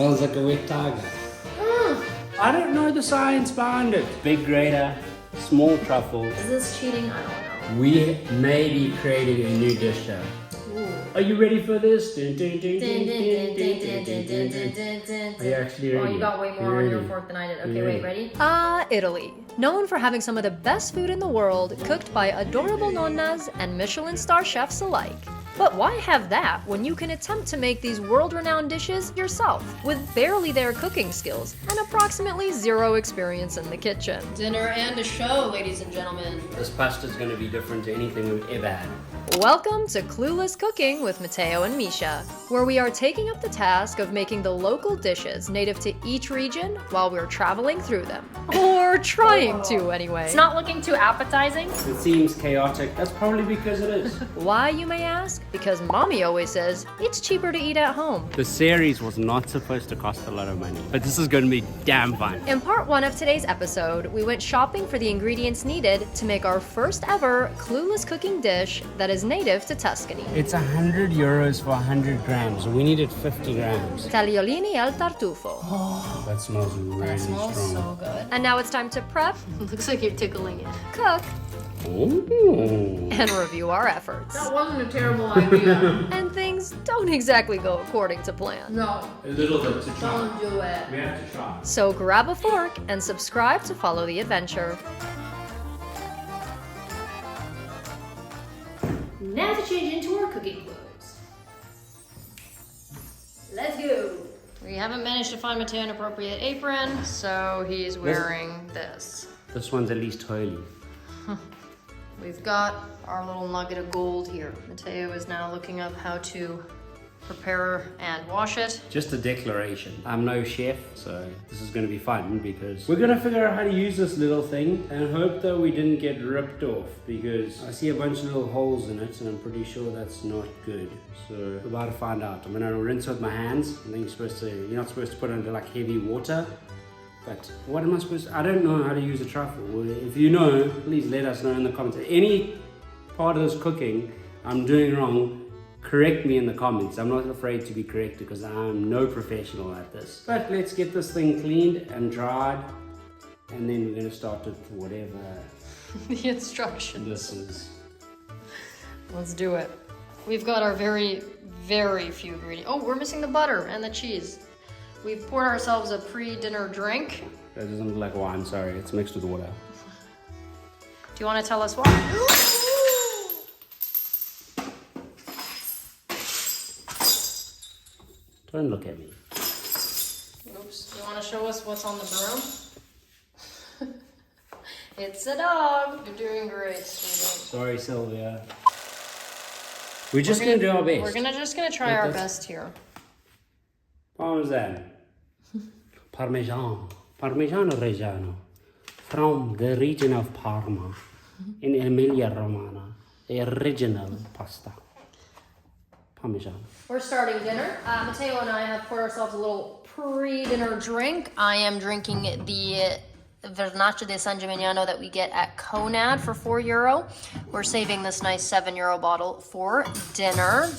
Smells like a wet tiger. I don't know the science behind it. Big grater, small truffle. Is this cheating? I don't know. We may be creating a new dish here. Are you ready for this? Dun, dun, dun, Dun, dun, dun, dun, dun, dun, dun, dun, dun, dun, dun, dun, dun. Are you actually ready? Oh, you got way more on your fork than I did. Okay, wait, ready? Italy. Known for having some of the best food in the world, cooked by adorable nonnas and Michelin star chefs alike. But why have that when you can attempt to make these world-renowned dishes yourself, with barely their cooking skills and approximately zero experience in the kitchen? Dinner and a show, ladies and gentlemen. This pasta is going to be different to anything we've ever had. Welcome to Clueless Cooking with Matteo and Micha, where we are taking up the task of making the local dishes native to each region while we're traveling through them. Or trying to, anyway. It's not looking too appetizing. It seems chaotic. That's probably because it is. Why, you may ask? Because Mommy always says it's cheaper to eat at home. The series was not supposed to cost a lot of money, but this is going to be damn fun. In part one of today's episode, we went shopping for the ingredients needed to make our first ever Clueless cooking dish that is native to Tuscany. It's €100 for 100 grams. We needed 50 grams. Tagliolini al tartufo. That smells really Smells strong. so good. And now it's time to prep, Looks like you're tickling it. cook, Ooh. and review our efforts. That wasn't a terrible idea. And things don't exactly go according to plan. No, A little bit to try. don't do it. We have to try. So grab a fork and subscribe to follow the adventure. Now to change into our cooking clothes. Let's go. We haven't managed to find Matteo an appropriate apron, so he's wearing this. This one's at least holy. We've got our little nugget of gold here. Matteo is now looking up how to prepare and wash it. Just a declaration. I'm no chef, so this is going to be fun because we're going to figure out how to use this little thing and hope that we didn't get ripped off, because I see a bunch of little holes in it and I'm pretty sure that's not good. So we're about to find out. I'm going to rinse with my hands. I think you're not supposed to put it under like heavy water. But what am I supposed to, I don't know how to use a truffle. Well, if you know, please let us know in the comments. Any part of this cooking I'm doing wrong, correct me in the comments. I'm not afraid to be corrected because I'm no professional at this. But let's get this thing cleaned and dried, and then we're going to start with whatever The instructions. this is. Let's do it. We've got our very, very few ingredients. Oh, we're missing the butter and the cheese. We've poured ourselves a pre-dinner drink. That doesn't look like wine, sorry. It's mixed with water. Do you want to tell us why? Don't look at me. Oops. You want to show us what's on the broom? It's a dog. You're doing great, sweetie. Sorry, Sylvia. We're just going to do our best. We're just gonna try our best here. Parmesan. Parmesan. Parmigiano Reggiano. From the region of Parma. In Emilia-Romagna. The original pasta. Parmesan. We're starting dinner. Matteo and I have poured ourselves a little pre-dinner drink. I am drinking the Vernaccia di San Gimignano that we get at Conad for €4. We're saving this nice €7 bottle for dinner.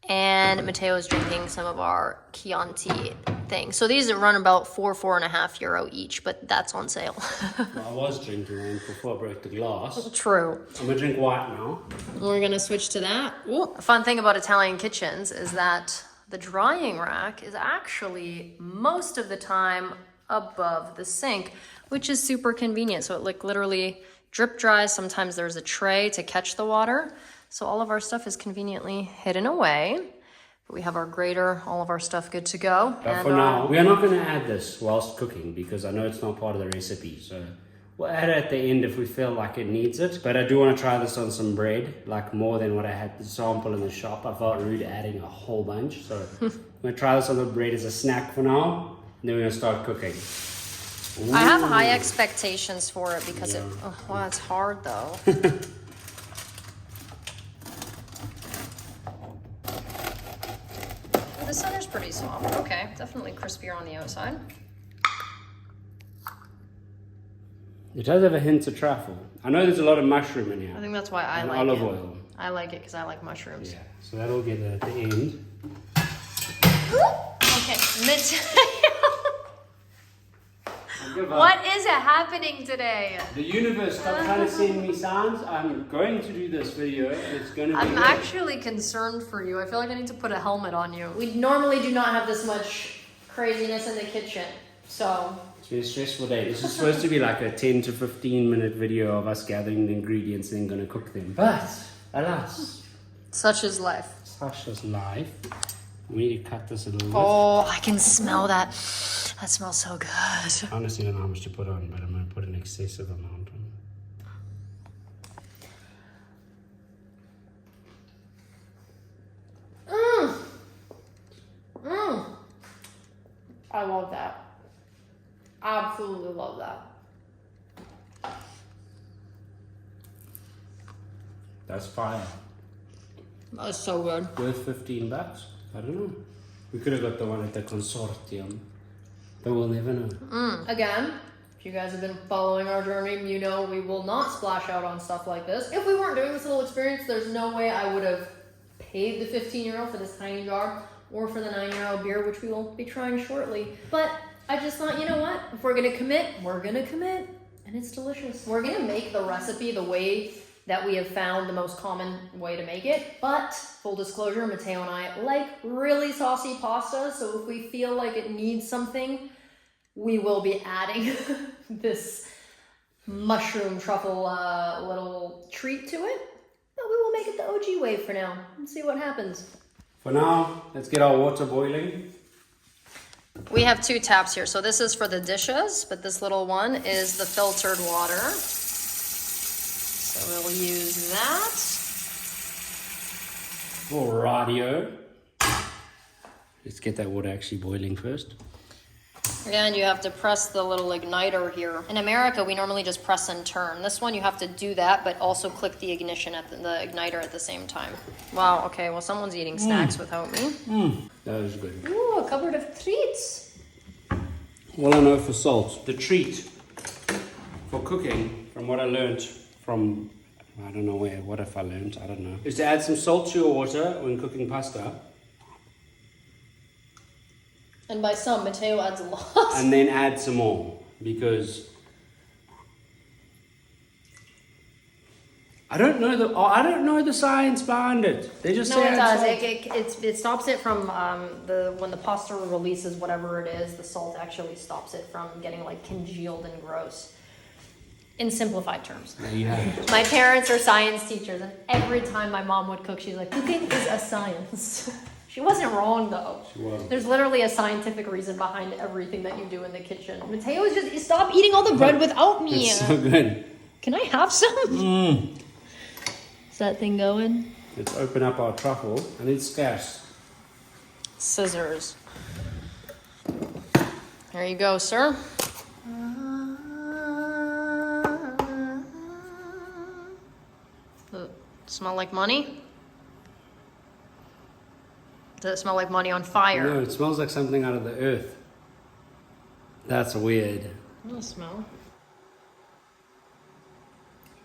And Matteo is drinking some of our Chianti thing. So these run about €4.50 each, but that's on sale. Well, I was drinking one before I broke the glass. True. I'm going to drink white now. We're gonna switch to that. Ooh. A fun thing about Italian kitchens is that the drying rack is actually most of the time above the sink, which is super convenient. So it like literally drip dries. Sometimes there's a tray to catch the water. So all of our stuff is conveniently hidden away. But we have our grater, all of our stuff good to go. But for now, we are not going to add this whilst cooking because I know it's not part of the recipe. So we'll add it at the end if we feel like it needs it. But I do want to try this on some bread, like more than what I had the sample in the shop. I felt rude adding a whole bunch. So I'm going to try this on the bread as a snack for now. And then we're going to start cooking. I have high expectations for it because it's hard though. The center's pretty soft. Okay, definitely crispier on the outside. It does have a hint of truffle. I know there's a lot of mushroom in here. I think that's why I and like olive it. oil. I like it because I like mushrooms. Yeah, so that'll get it at the end. Okay, What is happening today? The universe, stop trying to send me signs. I'm going to do this video. It's going to be I'm good. actually concerned for you. I feel like I need to put a helmet on you. We normally do not have this much craziness in the kitchen, so. It's been a stressful day. This is supposed to be like a 10 to 15 minute video of us gathering the ingredients and then going to cook them. But, alas, Such is life. Sasha's life. We need to cut this a little bit. Oh, I can smell that. That smells so good. I honestly don't know how much to put on, but I'm going to put an excessive amount on. I love that. Absolutely love that. That's fire. That's so good. Worth $15? I don't know. We could have got the one at the consortium, but we'll never know. Again, if you guys have been following our journey, you know we will not splash out on stuff like this. If we weren't doing this little experience, there's no way I would have paid the 15 € for this tiny jar or for the 9 € beer, which we will be trying shortly. But I just thought, you know what? If we're gonna commit, we're gonna commit. And it's delicious. We're gonna make the recipe the way that we have found the most common way to make it. But full disclosure, Matteo and I like really saucy pasta. So if we feel like it needs something, we will be adding this mushroom truffle little treat to it. But we will make it the OG way for now and see what happens. For now, let's get our water boiling. We have 2 taps here. So this is for the dishes, but this little one is the filtered water. So we'll use that. Radio. Let's get that water actually boiling first. And you have to press the little igniter here. In America, we normally just press and turn. This one, you have to do that, but also click the ignition at the igniter at the same time. Wow, okay, well, someone's eating snacks without me. That was good. Ooh, a cupboard of treats. All I know for salt, the treat for cooking, from what I learned from, I don't know where, what if I learned, I don't know, is to add some salt to your water when cooking pasta. And by some, Matteo adds a lot. And then add some more, because I don't know the science behind it. They just No, say it add does. salt. It stops it from when the pasta releases whatever it is, the salt actually stops it from getting like congealed and gross. In simplified terms. There you have it. My parents are science teachers, and every time my mom would cook, she's like, cooking is a science. She wasn't wrong though. She wasn't. There's literally a scientific reason behind everything that you do in the kitchen. Matteo is just, stop eating all the bread without me. It's so good. Can I have some? Is that thing going? Let's open up our truffle, and it's scarce. Scissors. There you go, sir. Does it smell like money? Does it smell like money on fire? No, it smells like something out of the earth. That's weird. I don't smell.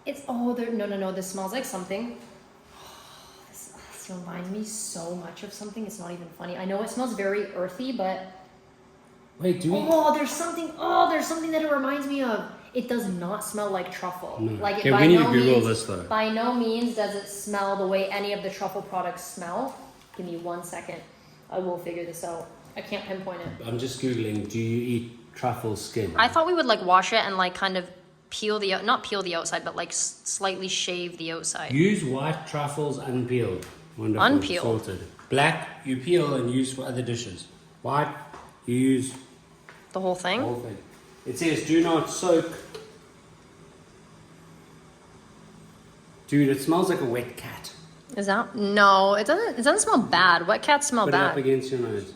It's, oh, no, this smells like something. This reminds me so much of something, it's not even funny. I know it smells very earthy, but... Wait, do we... there's something that it reminds me of. It does not smell like truffle. No. Like, Okay, by we need no to Google means, this though. By no means does it smell the way any of the truffle products smell. Give me 1 second. I will figure this out. I can't pinpoint it. I'm just Googling, do you eat truffle skin? I thought we would like wash it and like kind of peel the, not peel the outside, but like slightly shave the outside. Use white truffles unpeeled. Wonderful. Unpeeled. Sorted. Black, you peel and use for other dishes. White, you use The whole thing? the whole thing. It says do not soak. Dude, it smells like a wet cat. Is that? No, it doesn't smell bad. Wet cats smell Put it up bad. against your nose.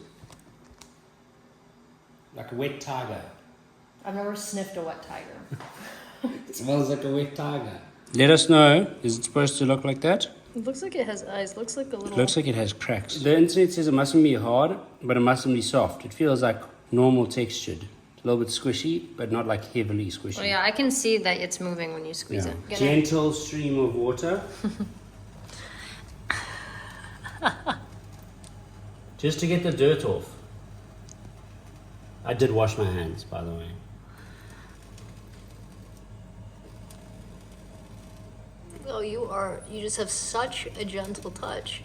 Like a wet tiger. I've never sniffed a wet tiger. It smells like a wet tiger. Let us know. Is it supposed to look like that? It looks like it has eyes. Looks like a little... Looks like it has cracks. The internet says it mustn't be hard, but it mustn't be soft. It feels like normal textured. A little bit squishy, but not like heavily squishy. Oh yeah, I can see that it's moving when you squeeze it. Get it? Gentle stream of water. Just to get the dirt off. I did wash my hands, by the way. Oh, you just have such a gentle touch.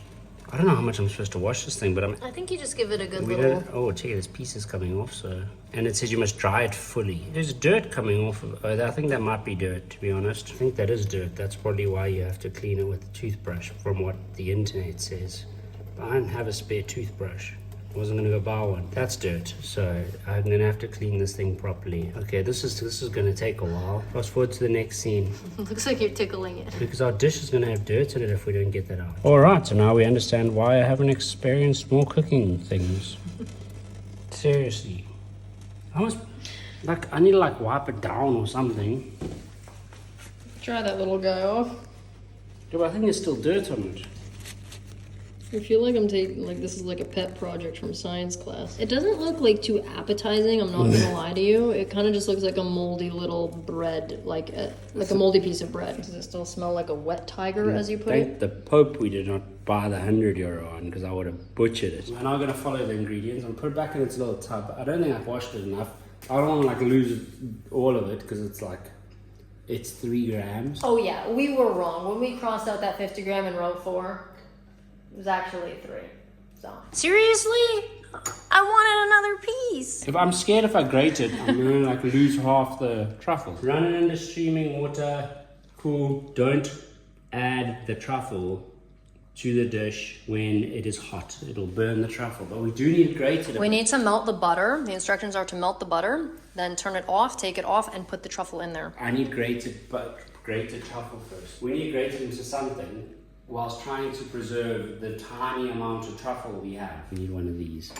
I don't know how much I'm supposed to wash this thing, but I think you just give it a good we little... don't. Oh, check it, there's pieces coming off. So, and it says you must dry it fully. There's dirt coming off. I think that might be dirt, to be honest. I think that is dirt. That's probably why you have to clean it with a toothbrush, from what the internet says. But I don't have a spare toothbrush. I wasn't gonna go buy one. That's dirt, so I'm gonna have to clean this thing properly. Okay, this is gonna take a while. Fast forward to the next scene. Looks like you're tickling it. Because our dish is gonna have dirt in it if we don't get that out. Alright, so now we understand why I haven't experienced more cooking things. Seriously. I need to like wipe it down or something. Try that little guy off. Yeah, but I think there's still dirt on it. I feel like I'm taking, like, this is like a pet project from science class. It doesn't look like too appetizing, I'm not gonna lie to you. It kind of just looks like a moldy little bread, like a moldy piece of bread. Does it still smell like a wet tiger, as you put it? Thank the Pope we did not buy the €100 one, because I would have butchered it. I'm now gonna follow the ingredients and put it back in its little tub. I don't think I've washed it enough. I don't want to like lose all of it, because it's 3 grams. Oh yeah, we were wrong. When we crossed out that 50 gram and wrote 4, it was actually 3. So seriously, I wanted another piece. If I'm scared if I grate it, I'm gonna like lose half the truffle. Run it into steaming water. Cool. Don't add the truffle to the dish when it is hot. It'll burn the truffle. But we do need grated. We need to melt the butter. The instructions are to melt the butter, then turn it off, take it off, and put the truffle in there. I need grated truffle first. We need grated into something whilst trying to preserve the tiny amount of truffle we have. We need one of these.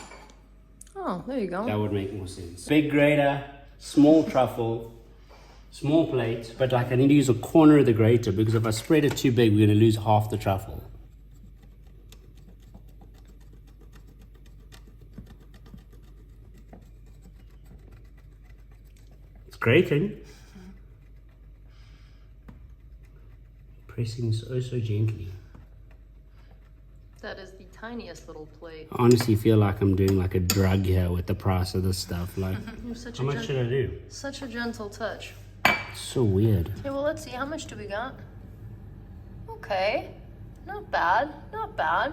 Oh, there you go. That would make more sense. Big grater, small truffle, small plate. But like I need to use a corner of the grater, because if I spread it too big, we're gonna lose half the truffle. It's grating. Pressing so gently. That is the tiniest little plate. I honestly feel like I'm doing like a drug here with the price of this stuff. Like, how much should I do? Such a gentle touch. It's so weird. Okay, well, let's see. How much do we got? Okay. Not bad. Not bad.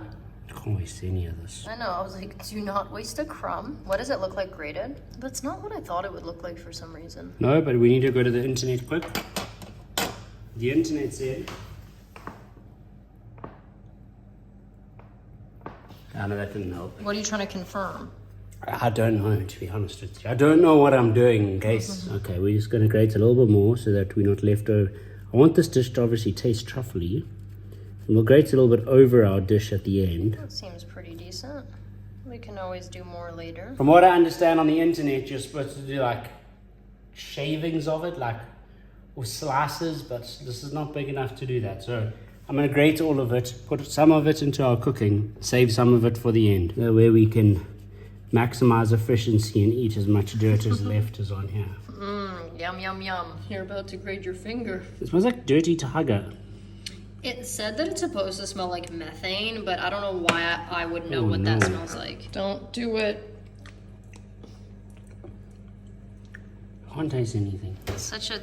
I can't waste any of this. I know. I was like, do not waste a crumb. What does it look like grated? But it's not what I thought it would look like for some reason. No, but we need to go to the internet quick. The internet said... I know that didn't help. What are you trying to confirm? I don't know, to be honest with you. I don't know what I'm doing in case... Okay, we're just going to grate a little bit more so that we're not left over... I want this dish to obviously taste truffly. And we'll grate a little bit over our dish at the end. That seems pretty decent. We can always do more later. From what I understand on the internet, you're supposed to do like shavings of it, like, or slices, but this is not big enough to do that. So I'm going to grate all of it, put some of it into our cooking, save some of it for the end, where we can maximize efficiency and eat as much dirt as left is on here. Yum, yum, yum. You're about to grate your finger. It smells like dirty tiger. It said that it's supposed to smell like methane, but I don't know why I would know what that smells like. Don't do it. I can't taste anything. It's such a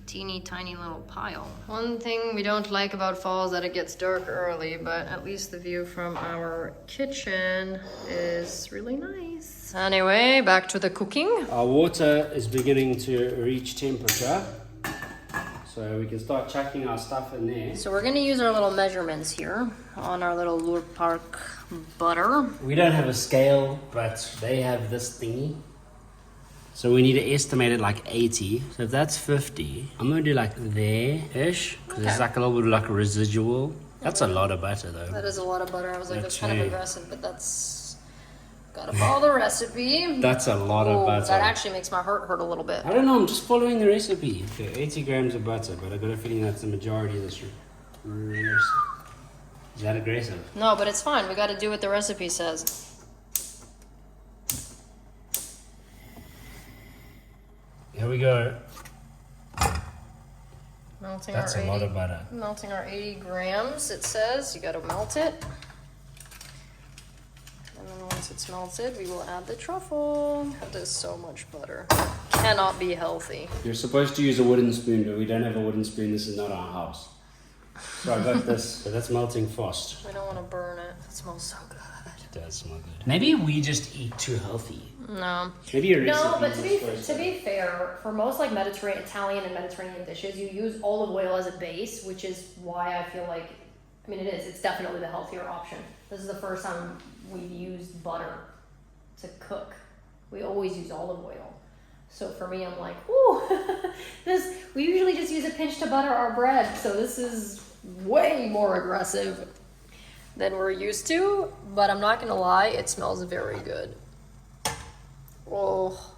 teeny tiny little pile. One thing we don't like about fall is that it gets dark early, but at least the view from our kitchen is really nice. Anyway, back to the cooking. Our water is beginning to reach temperature, so we can start chucking our stuff in there. So we're gonna use our little measurements here on our little Lure Park butter. We don't have a scale, but they have this thingy. So we need to estimate it like 80. So if that's 50, I'm gonna do like there-ish, because it's like a little bit like a residual. That's a lot of butter though. That is a lot of butter. I was like, that's kind of Okay. aggressive, but that's... Gotta follow the recipe. That's a lot of butter. That actually makes my heart hurt a little bit. I don't know, I'm just following the recipe. Okay, 80 grams of butter, but I got a feeling that's the majority of this. Is that aggressive? No, but it's fine. We gotta do what the recipe says. Here we go. Melting That's our a lot of butter. Melting our 80 grams, it says. You gotta melt it. And then we'll Once it's melted, we will add the truffle. That is so much butter. Cannot be healthy. You're supposed to use a wooden spoon, but we don't have a wooden spoon. This is not our house. So I got this, but that's melting fast. We don't want to burn it. It smells so good. It does smell good. Maybe we just eat too healthy. No. Maybe your No, recipe but is to be fair, for most like Mediterranean, Italian and Mediterranean dishes, you use olive oil as a base, which is why I feel like, I mean, it's definitely the healthier option. This is the first time we've used butter to cook. We always use olive oil. So for me, I'm like, ooh, we usually just use a pinch to butter our bread. So this is way more aggressive than we're used to, but I'm not gonna lie, it smells very good. Oh,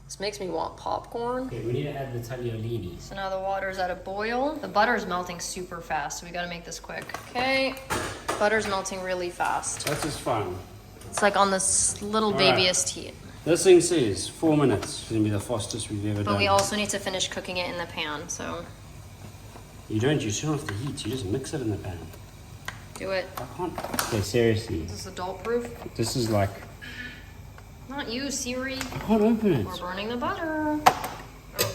this makes me want popcorn. Okay, we need to add the tagliolini. So now the water's at a boil. The butter's melting super fast, so we gotta make this quick. Okay, butter's melting really fast. That is fun. It's like on this little babyest heat. This thing says 4 minutes. It's gonna be the fastest we've ever done. But we also need to finish cooking it in the pan, so You don't, you turn off the heat, you just mix it in the pan. do it. I can't. Okay, seriously. Is this adult proof? This is like, Not you, Siri. I can't open it. We're burning the butter. Okay.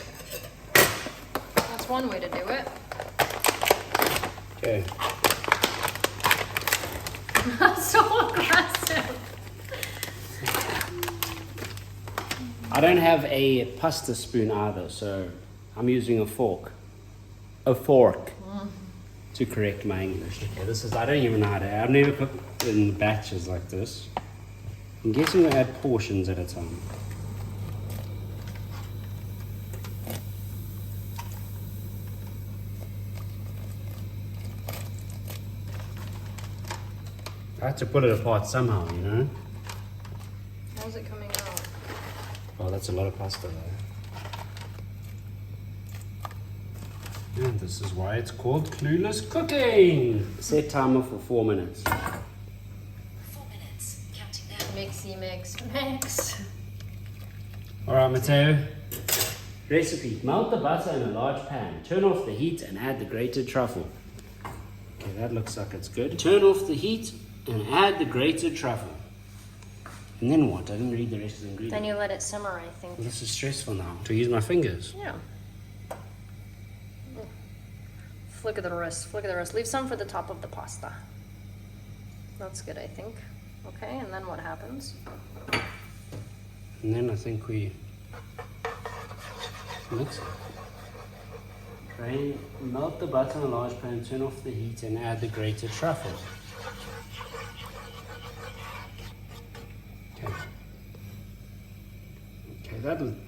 That's one way to do it. Okay. That's so aggressive. I don't have a pasta spoon either, so I'm using a fork. A fork. To correct my English. Okay, this is, I don't even know how to, I've never cooked in batches like this. I'm guessing we add portions at a time. I have to put it apart somehow, you know? How's it coming out? Oh, that's a lot of pasta though. And this is why it's called Clueless Cooking. Set timer for 4 minutes. 4 minutes, counting down. Mixy mix mix. All right, Matteo. Recipe: melt the butter in a large pan. Turn off the heat and add the grated truffle. Okay, that looks like it's good. Turn off the heat and add the grated truffle. And then what? I didn't read the rest of the ingredients. Then you let it simmer, I think. This is stressful now. To use my fingers. Yeah. Flick of the wrist, flick of the wrist. Leave some for the top of the pasta. That's good, I think. Okay, and then what happens? And then I think we mix it. Drain, melt the butter in a large pan, turn off the heat and add the grated truffle. Okay. Okay,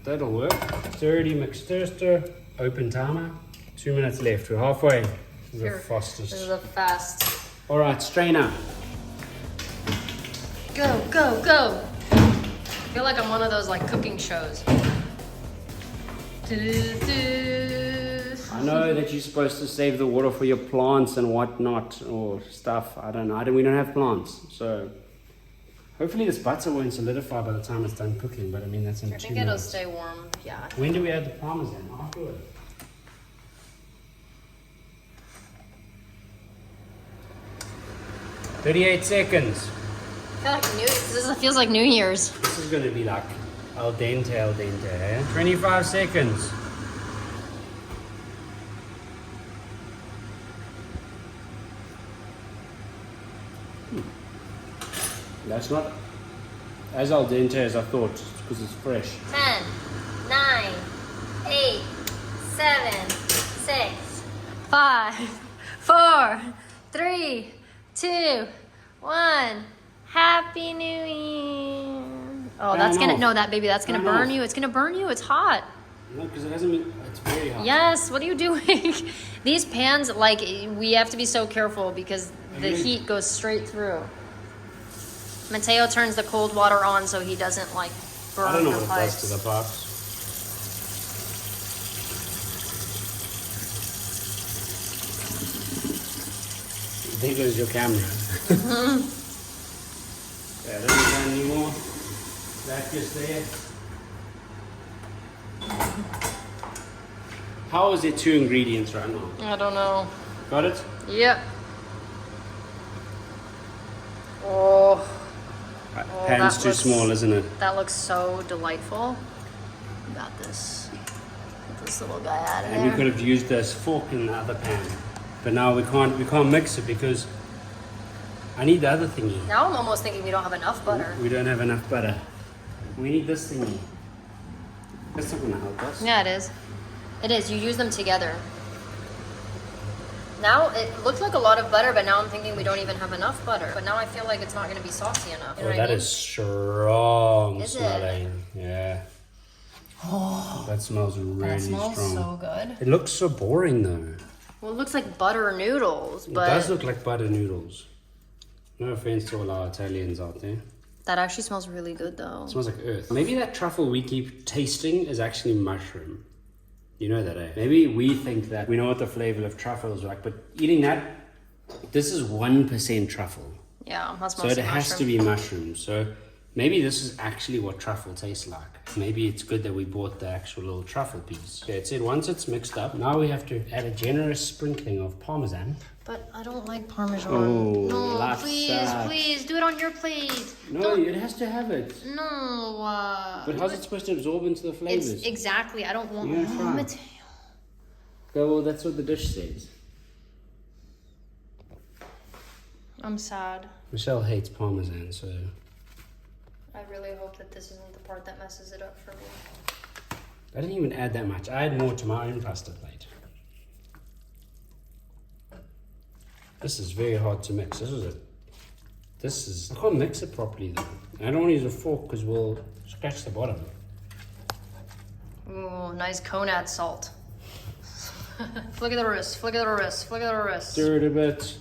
that'll work. Stirry, mix, stir, stir. Open timer. 2 minutes left. We're halfway. This is the This fastest. is a fast. All right, strainer. Go, go, go! I feel like I'm one of those like cooking shows. I know that you're supposed to save the water for your plants and whatnot or stuff. I don't know. We don't have plants, so hopefully this butter won't solidify by the time it's done cooking. But I mean that's in I 2 think it'll minutes. stay warm. Yeah. When do we add the parmesan? Afterward. "38 seconds. I feel like this feels like New Year's. This is going to be like al dente, eh? 25 seconds. That's not as al dente as I thought, just because it's fresh. 10, 9, 8, 7, 6, 5, 4, 3, 2, 1. Happy New Year. Oh, that's Turn gonna, off. no, that baby, that's gonna Turn burn off. you. It's gonna burn you. It's hot. No, because it hasn't been, it's very hot. Yes, what are you doing? These pans, like, we have to be so careful because the heat goes straight through. Matteo turns the cold water on so he doesn't, like, burn I don't know the what it pipes. does to the pipes. There goes your camera. Yeah, don't run anymore. That just there. How is it 2 ingredients right now? I don't know. Got it? Yep. Oh, pan's that too looks- small, isn't it? That looks so delightful. We got this. Get this little guy out of And we there. could have used this fork in the other pan. But now we can't mix it because I need the other thingy. Now I'm almost thinking we don't have enough butter. We don't have enough butter. We need this thingy. That's not gonna help us. Yeah, it is. It is. You use them together. Now it looks like a lot of butter, but now I'm thinking we don't even have enough butter. But now I feel like it's not going to be saucy enough. You know Oh, what that I mean? is strong Is it? smelling. Yeah. Oh, that smells really That smells strong. so good. It looks so boring though. Well, it looks like butter noodles, It but does look like butter noodles. No offense to all our Italians out there. that actually smells really good though. It smells like earth. Maybe that truffle we keep tasting is actually mushroom. You know that, eh? Maybe we think that we know what the flavor of truffle is like, but eating that, this is 1% truffle. Yeah, that So smells it like has to mushroom. be mushroom. So maybe this is actually what truffle tastes like. Maybe it's good that we bought the actual little truffle piece. Okay, it said once it's mixed up, now we have to add a generous sprinkling of parmesan. But I don't like Parmesan. Oh, no, that's please, sad. please, do it on your plate. No, it has to have it. No. But how's it supposed to absorb into the flavors? It's exactly. I don't want. You're gonna try. Matteo. Okay, well, that's what the dish says. I'm sad. Michelle hates parmesan, so I really hope that this isn't the part that messes it up for me. I didn't even add that much. I add more to my own pasta plate. This is very hard to mix. I can't mix it properly though. And I don't want to use a fork because we'll scratch the bottom. Ooh, nice conad salt. Flick of the wrist, flick of the wrist, flick of the wrist. Stir it a bit.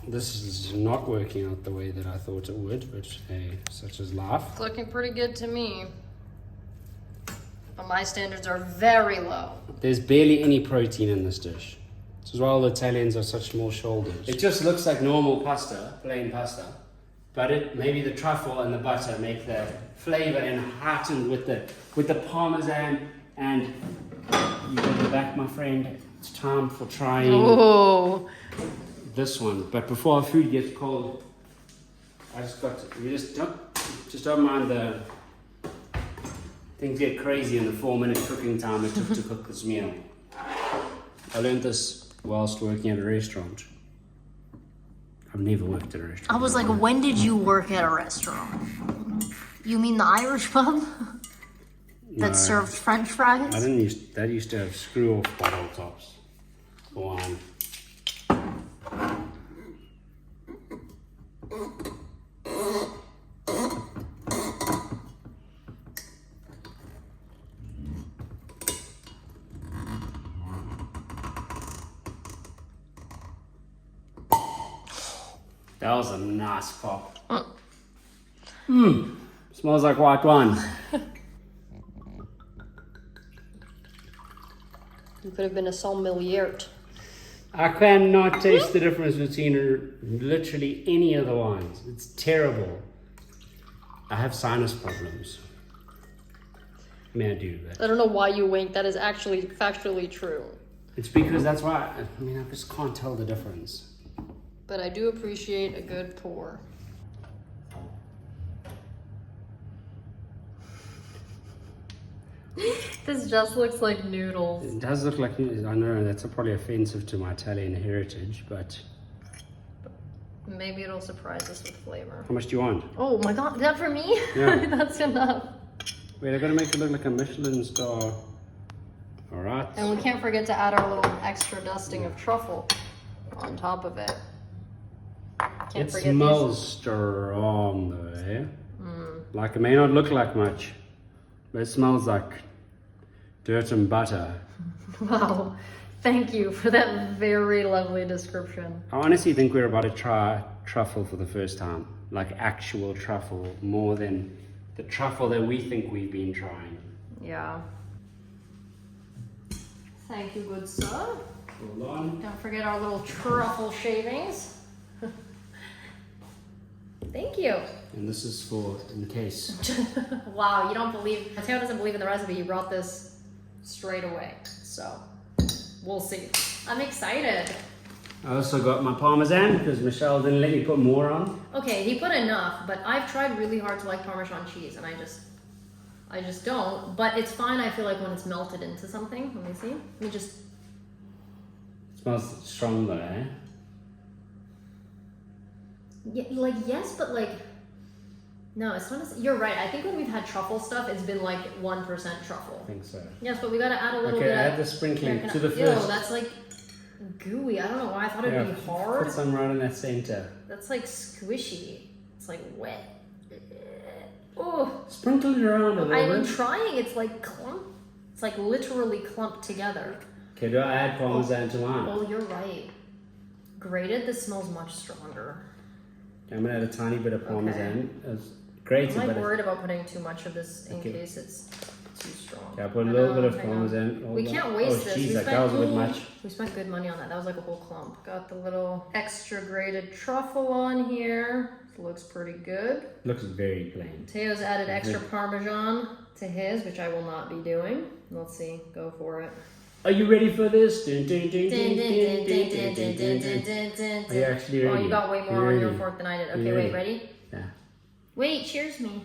This is not working out the way that I thought it would, but hey, such is life. It's looking pretty good to me. But my standards are very low. There's barely any protein in this dish. This is why all the Italians are such small shoulders. It just looks like normal pasta, plain pasta. But maybe the truffle and the butter make the flavor heightened with the parmesan. And you go to the back, my friend. It's time for trying Oh, this one. But before our food gets cold, just don't mind the things get crazy in the 4-minute cooking time it took to cook this meal. I learned this whilst working at a restaurant. I've never worked at a restaurant. I was like, when did you work at a restaurant? You mean the Irish pub that No, served French fries? I didn't use that. Used to have screw off bottle tops for wine. That was a nice pop. Smells like white wine. You could have been a sommelier. I cannot taste the difference between literally any of the wines. It's terrible. I have sinus problems. I mean, I do, but I don't know why you winked. That is actually factually true. it's because that's why. I mean, I just can't tell the difference. But I do appreciate a good pour. This just looks like noodles. It does look like, I know that's probably offensive to my Italian heritage, but Maybe it'll surprise us with flavor. how much do you want? Oh my god, is that for me? Yeah. That's enough. Wait, I gotta make it look like a Michelin star. All right. And we can't forget to add our little extra dusting of truffle on top of it. Can't It forget smells strong though, eh? Like it may not look like much, but it smells like dirt and butter. these. Wow. Thank you for that very lovely description. I honestly think we're about to try truffle for the first time. Like actual truffle, more than the truffle that we think we've been trying. Yeah. Thank you, good sir. Hold on. Don't forget our little truffle shavings. Thank you. And this is for in case. Wow, you don't believe, Matteo doesn't believe in the recipe. He brought this straight away. So, we'll see. I'm excited. I also got my Parmesan because Michelle didn't let me put more on. Okay, he put enough, but I've tried really hard to like Parmesan cheese, and I just don't. But it's fine, I feel like, when it's melted into something. Let me see. Let me just... It smells strong though, eh? Yeah, like, yes, but like... No, it's not as... You're right. I think when we've had truffle stuff, it's been like 1% truffle. I think so. Yes, but we gotta add a little Okay, bit add of... the sprinkling Here, to the Ew, first. that's like gooey. I don't know why. I thought it'd be hard. Put some right in that center. That's like squishy. It's like wet. Oh, Sprinkle it around a little I'm bit. trying. It's like clump. It's like literally clumped together. Okay, do I add Parmesan to mine? Oh, you're right. Grated, this smells much stronger. I'm gonna add a tiny bit of Parmesan. It's grated, I'm like but worried about putting too much of this in Okay. case it's too strong. Okay, I put a I little know, bit of I know. Parmesan. We can't waste this. Geez, We that spent- was a bit much. We spent good money on that. That was like a whole clump. Got the little extra grated truffle on here. Looks pretty good. Looks very plain. Mateo's added extra Parmesan to his, which I will not be doing. Let's see. Go for it. Are you ready for this? Dun, dun, dun, Dun, dun, dun, dun, dun, dun, dun, dun, dun, dun, dun, dun. dun, dun, Are you actually Oh, ready? you got way more You're on your ready. fork than I did. You're Okay, wait, ready. ready? Yeah. Wait, cheers me.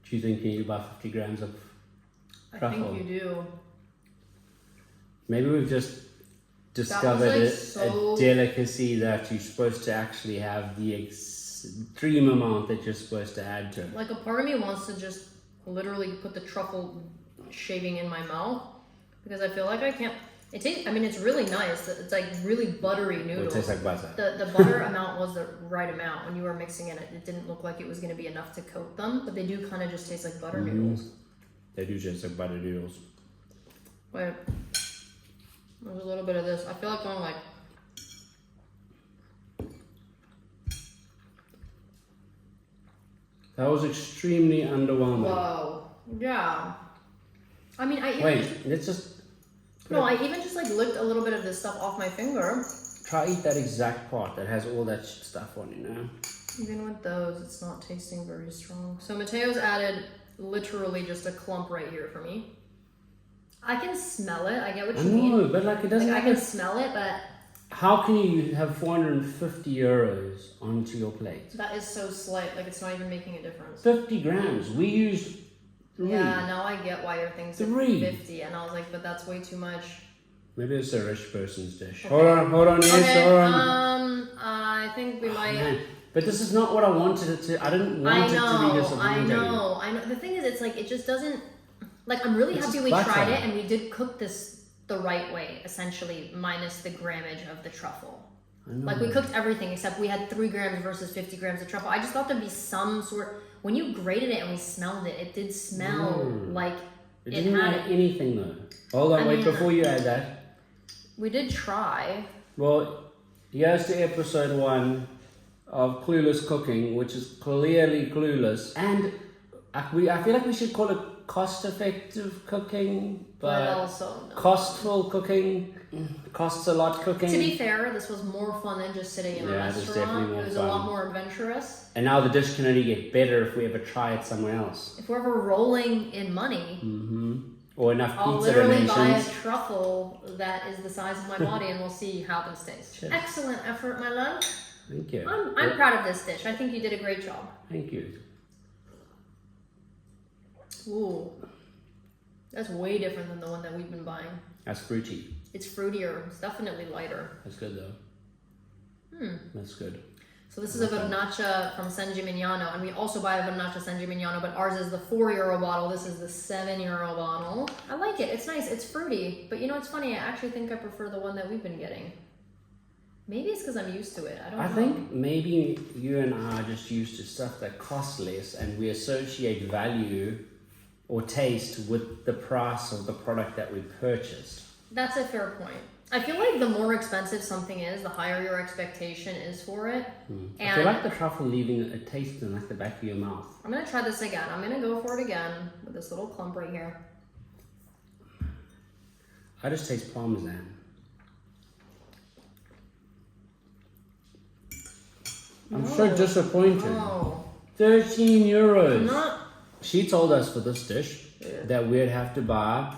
Do you think you need about 50 grams of truffle? I think you do. Maybe we've just discovered like, a so- delicacy that you're supposed to actually have the extreme amount that you're supposed to add to it. Like, a part of me wants to just literally put the truffle shaving in my mouth because I feel like I can't. It tastes. I mean, it's really nice. It's like really buttery It noodles. tastes like butter. The butter amount was the right amount. When you were mixing it, it didn't look like it was going to be enough to coat them, but they do kind of just taste like butter noodles. They do taste like butter noodles. Wait, there's a little bit of this. I feel like going like. That was extremely underwhelming. Whoa. Yeah. I mean, I even Wait, just, let's just no, I even just like licked a little bit of this stuff off my finger. try eat that exact part that has all that stuff on, you know? Even with those, it's not tasting very strong. So Mateo's added literally just a clump right here for me. I can smell it. I get what I you mean. know, but like it doesn't Like, I have can smell it, but How can you have 450 euros onto your plate? that is so slight. Like, it's not even making a difference. 50 grams. We used 3. Yeah, now I get why your thing's at 3. 50, and I was like, but that's way too much. Maybe it's a rich person's dish. Okay. Hold on, yes, Okay, hold on. I think we might. Man, but this is not what I wanted it to. I didn't want I it to be know. disappointing. The thing is, it's like, it just doesn't. Like, I'm really It's happy just we tried butter. it, and we did cook this the right way, essentially, minus the grammage of the truffle. Like, we cooked everything except we had 3 grams versus 50 grams of truffle. I just thought there'd be some sort. When you grated it and we smelled it, it did smell like It it didn't had. add anything though. Hold on, I wait, mean, before you add that. We did try. Well, here's to episode 1 of Clueless Cooking, which is clearly clueless. And I feel like we should call it cost-effective cooking, But but also, no. costful cooking. Costs a lot cooking. To be fair, this was more fun than just sitting in a Yeah, it was restaurant. definitely more It was fun. a lot more adventurous. And now the dish can only get better if we ever try it somewhere else. If we're ever rolling in money, Or enough I'll pizza literally buy a dimensions. truffle that is the size of my body, and we'll see how this tastes. Cheers. Excellent effort, my love. Thank you. I'm proud of this dish. I think you did a great job. Thank you. Ooh, that's way different than the one that we've been buying. That's fruity. It's fruitier. It's definitely lighter. That's good though. That's good. So this is a Vernaccia from San Gimignano, and we also buy a Vernaccia San Gimignano, but ours is the €4 bottle. This is the €7 bottle. I like it. It's nice. It's fruity. But you know, it's funny. I actually think I prefer the one that we've been getting. Maybe it's because I'm used to it. I don't know. I think maybe you and I are just used to stuff that costs less, and we associate value or taste with the price of the product that we purchased. That's a fair point. I feel like the more expensive something is, the higher your expectation is for it. I feel like the truffle leaving a taste in like the back of your mouth. I'm gonna try this again. I'm gonna go for it again with this little clump right here. I just taste parmesan. I'm so disappointed. Oh. 13 euros. I'm not. She told us for this dish that we'd have to buy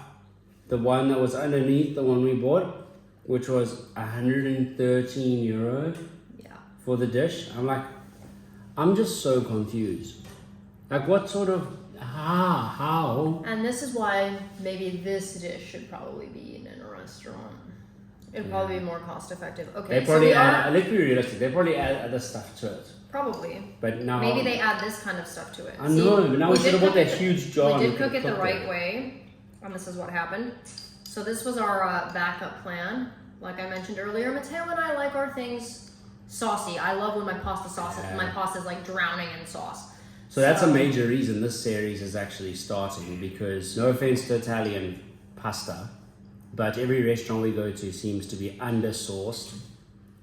the one that was underneath the one we bought, which was 113 euro for the dish. I'm just so confused. Like, what sort of, how? And this is why maybe this dish should probably be eaten in a restaurant. It'd probably be more cost effective. Okay, They probably so add, let's be realistic, they probably add other stuff to it. probably. But now, Maybe they add this kind of stuff to it. I know, but now we should have bought that cook it- huge jar. We and did cook it the cooked right way, and this is what happened. So this was our backup plan. Like I mentioned earlier, Matteo and I like our things saucy. I love when my pasta is like drowning in sauce. So that's a major reason this series is actually starting, because no offense to Italian pasta, but every restaurant we go to seems to be undersauced,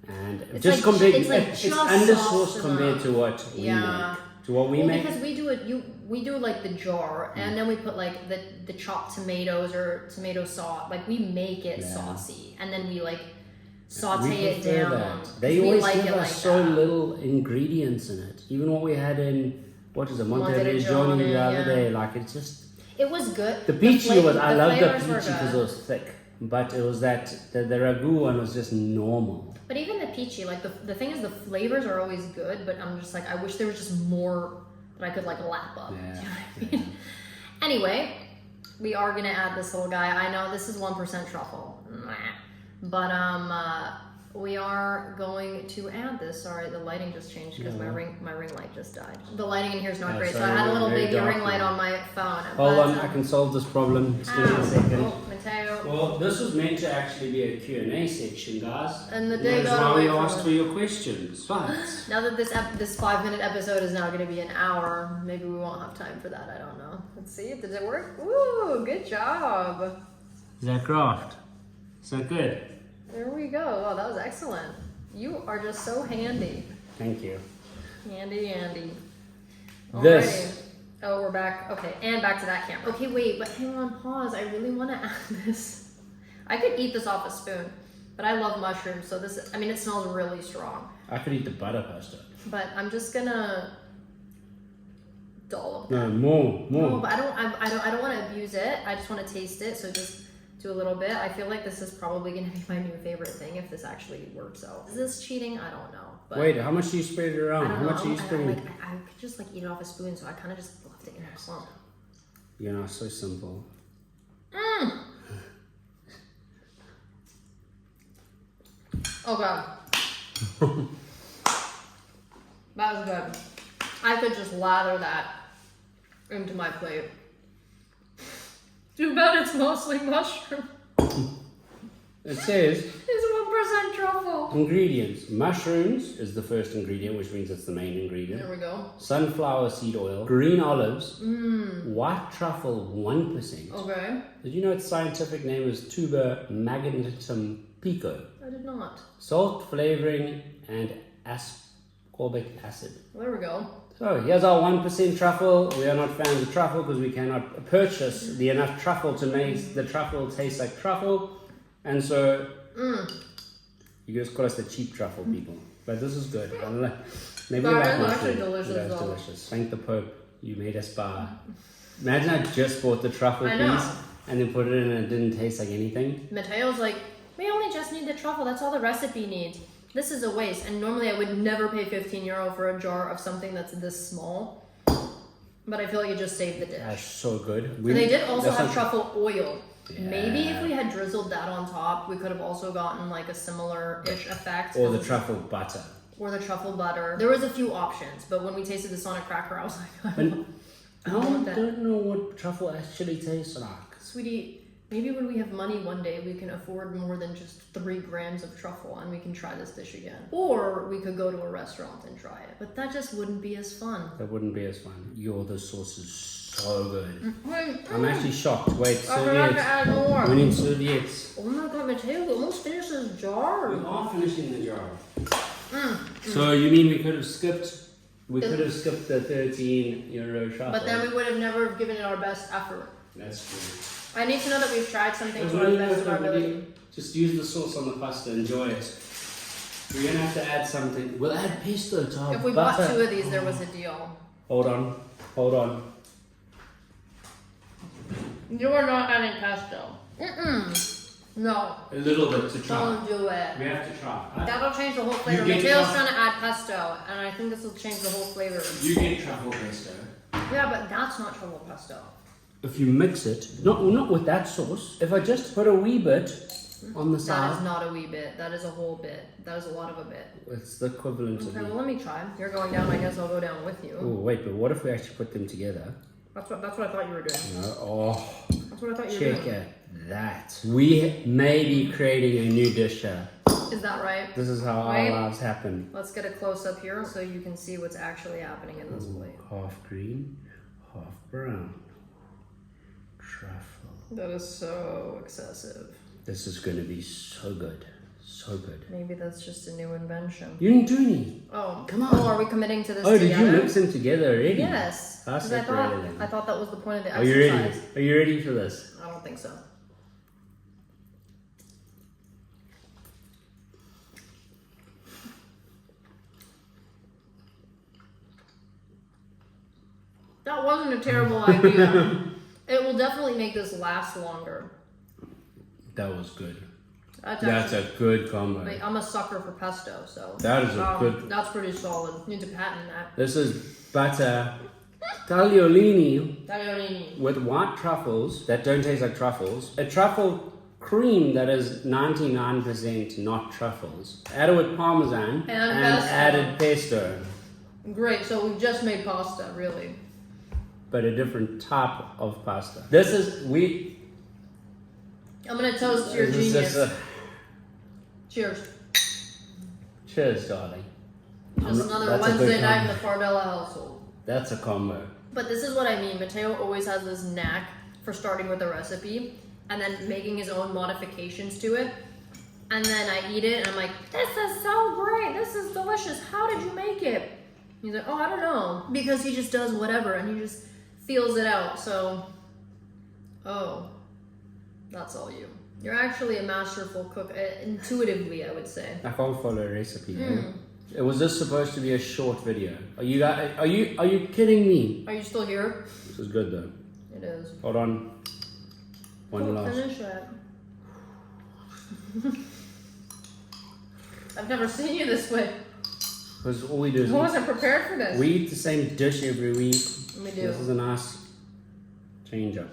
and It's just like- compared, it's like it's just undersauced soft compared enough. to what we Yeah. make. To what we make. Because we do like the jar, and then we put like the chopped tomatoes or tomato sauce. Like we make it saucy, and then we like saute We it prefer down. that. They We always like give it us like so that. little ingredients in it. Even what we had in, what is it, Monteriggioni Monteriggioni, the other yeah. day, like it's just, It was good. the peachy was, I love the flavors peachy were because it good. was thick, but it was that, the ragu one was just normal. But even the peachy, like the thing is, the flavors are always good. But I'm just like, I wish there was just more that I could like lap up. Yeah, Do you know what I mean? Anyway, we are gonna add this little guy. I know this is 1% truffle, but we are going to add this. Sorry, the lighting just changed because my ring light just died. The lighting in here is not great, so I sorry, had a little very baby dark ring light now. on my phone. Hold but, on, I can solve this problem. Just give me a second. Oh, Matteo. Well, this was meant to actually be a Q&A section, guys. And the day that's got why we away from asked us. for your questions. But Now that this 5-minute episode is now going to be an hour, maybe we won't have time for that. I don't know. Let's see. Does it work? Ooh, good job. is that craft? Is that good? There we go. Oh, that was excellent. You are just so handy. Thank you. Handy. This. Alrighty. Oh, we're back. Okay, and back to that camera. Okay, wait, but hang on, pause. I really want to add this. I could eat this off a spoon, but I love mushrooms, so this, I mean, it smells really strong. I could eat the butter pasta. But I'm just gonna dollop. No, more. No, but I don't want to abuse it. I just want to taste it. So just do a little bit. I feel like this is probably gonna be my new favorite thing if this actually works out. Is this cheating? I don't know. But Wait, how much do you spread it I around? don't How know. much are you spreading? I could just like eat it off a spoon, so I kind of just left it in a clump. You know, so simple. Oh god. That was good. I could just lather that into my plate. Too bad it's mostly mushroom. It says It's 1% truffle. ingredients. Mushrooms is the first ingredient, which means it's the main ingredient. There we go. Sunflower seed oil, green olives, white truffle 1%. Okay. Did you know its scientific name is tuber magnetum pico? I did not. Salt, flavoring, and ascorbic acid. There we go. So here's our 1% truffle. We are not fans of truffle because we cannot purchase the enough truffle to make the truffle taste like truffle. And so you just call us the cheap truffle people. But this is good. I don't know. Maybe we That like is mushroom. actually delicious, That's though. delicious. Thank the Pope. You made us buy. Imagine I just bought the truffle I know. piece and then put it in and it didn't taste like anything. Mateo's like, we only just need the truffle. That's all the recipe needs. This is a waste. And normally I would never pay 15 euro for a jar of something that's this small. But I feel like it just saved the dish. That's so good. And they did also that's have not- truffle oil. Yeah. Maybe if we had drizzled that on top, we could have also gotten like a similar-ish effect. Or the truffle butter. Or the truffle butter. There was a few options, but when we tasted this on a cracker, I was like, And I want that. don't know what truffle actually tastes like. Sweetie, Maybe when we have money one day, we can afford more than just 3 grams of truffle and we can try this dish again. Or we could go to a restaurant and try it. But that just wouldn't be as fun. That wouldn't be as fun. The sauce is so good. I'm actually shocked. Wait, I forgot to add more. We need serviettes. Oh my god, Matteo, we almost finished this jar. We are finishing the jar. So you mean we could have skipped? We could have skipped the €13 truffle. But then we would have never given it our best effort. That's true. I need to know that we've tried something to the best of our ability. Just use the sauce on the pasta. Enjoy it. We're gonna have to add something. We'll add pesto to our If we butter. bought 2 of these, there was a deal. Hold on. You are not adding pesto. No. A little bit to try. Don't do it. We have to try. That'll change the whole flavor. get Mateo's truffle. trying to add pesto, and I think this will change the whole flavor. You get truffle pesto. Yeah, but that's not truffle pesto. If you mix it, not with that sauce. If I just put a wee bit on the That is side, not a wee bit. That is a whole bit. That is a lot of a bit. it's the equivalent of. Okay, well let me try. You're going down. I guess I'll go down with you. Oh wait, but what if we actually put them together? That's what I thought you were doing. Oh, That's what I thought you were check doing. that. We may be creating a new dish here. Is that right? This is how our Wait. lives happen. Let's get a close up here so you can see what's actually happening in this plate. Half green, half brown. Truffle. That is so excessive. This is going to be so good. So good. Maybe that's just a new invention. You didn't do any. Oh, Come on. Oh, are we committing to this Oh, together? did you mix them together already? Yes. I 'Cause I separated them. thought that was the point of the Are you ready? exercise. Are you ready for this? I don't think so. That wasn't a terrible idea. It will definitely make this last longer. That was good. That's That's actually, a good combo. Wait, I'm a sucker for pesto, so That is a good. that's pretty solid. Need to patent that. This is butter tagliolini Tagliolini. with white truffles that don't taste like truffles. A truffle cream that is 99% not truffles. Added with parmesan And pesto. added pesto, Great, so we've just made pasta, really. but a different type of pasta. This is I'm gonna toast your this is genius. just Cheers. cheers, darling. Just another that's a good Wednesday night in combo. the Fardella household. That's a combo. But this is what I mean. Matteo always has this knack for starting with a recipe and then making his own modifications to it. And then I eat it and I'm like, this is so great. This is delicious. How did you make it? He's like, oh, I don't know. Because he just does whatever and he just feels it out. So, that's all you. You're actually a masterful cook, intuitively, I would say. I can't follow a recipe. Was this supposed to be a short video? Are you kidding me? Are you still here? This is good though. It is. Hold on. One Cool, last. finish it. I've never seen you this way. Because all we do is I wasn't prepared for this. we eat the same dish every week. We do. This is a nice change up.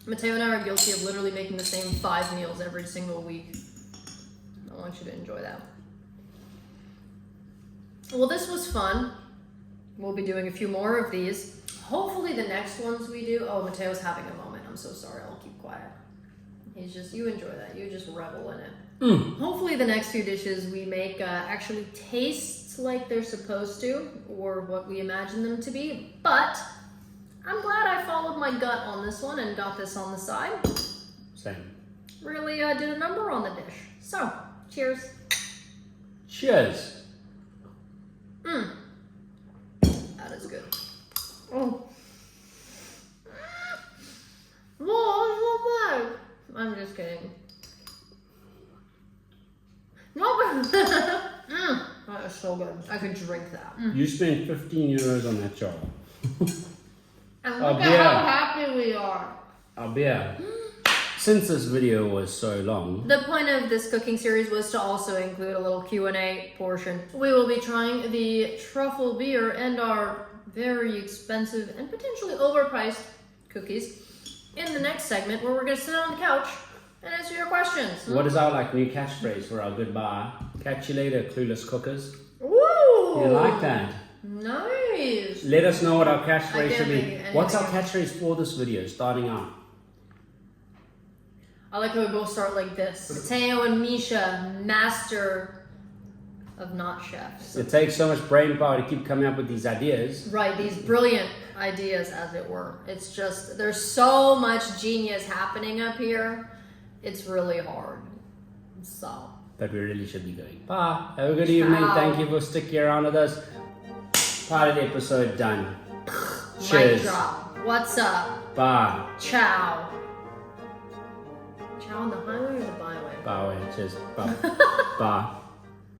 Matteo and I are guilty of literally making the same 5 meals every single week. I want you to enjoy that. Well, this was fun. We'll be doing a few more of these. Hopefully the next ones we do... Oh, Matteo's having a moment. I'm so sorry. I'll keep quiet. He's just... You enjoy that. You just revel in it. Hopefully the next few dishes we make actually taste like they're supposed to, or what we imagine them to be. But I'm glad I followed my gut on this one and got this on the side. Same. Really did a number on the dish. So, cheers. Cheers. That is good. Oh. Whoa, it's so bad. I'm just kidding. No, but that is so good. I could drink that. You spent €15 on that jar. And Oh, look at yeah. how happy we are. I'll be Since this video was so long, The point of this cooking series was to also include a little Q&A portion. We will be trying the truffle beer and our very expensive and potentially overpriced cookies in the next segment, where we're going to sit on the couch and answer your questions. what is our new catchphrase for our goodbye? Catch you later, clueless cookers. Woo! You like that? Nice. Let us know what our I catchphrase can't should be. think of What's our anything. catchphrase for this video, starting out? I like how we both start like this. Matteo and Misha, master of not chefs. It takes so much brain power to keep coming up with these ideas. Right, these brilliant ideas, as it were. It's just, there's so much genius happening up here. It's really hard. So. But we really should be going. Bye. Have a good evening. Ciao. Thank you for sticking around with us. Part of the episode done. Mic Cheers. drop. What's up? Bye. Ciao. Ciao on the highway or the byway? Bye. Cheers. Bye. Bye.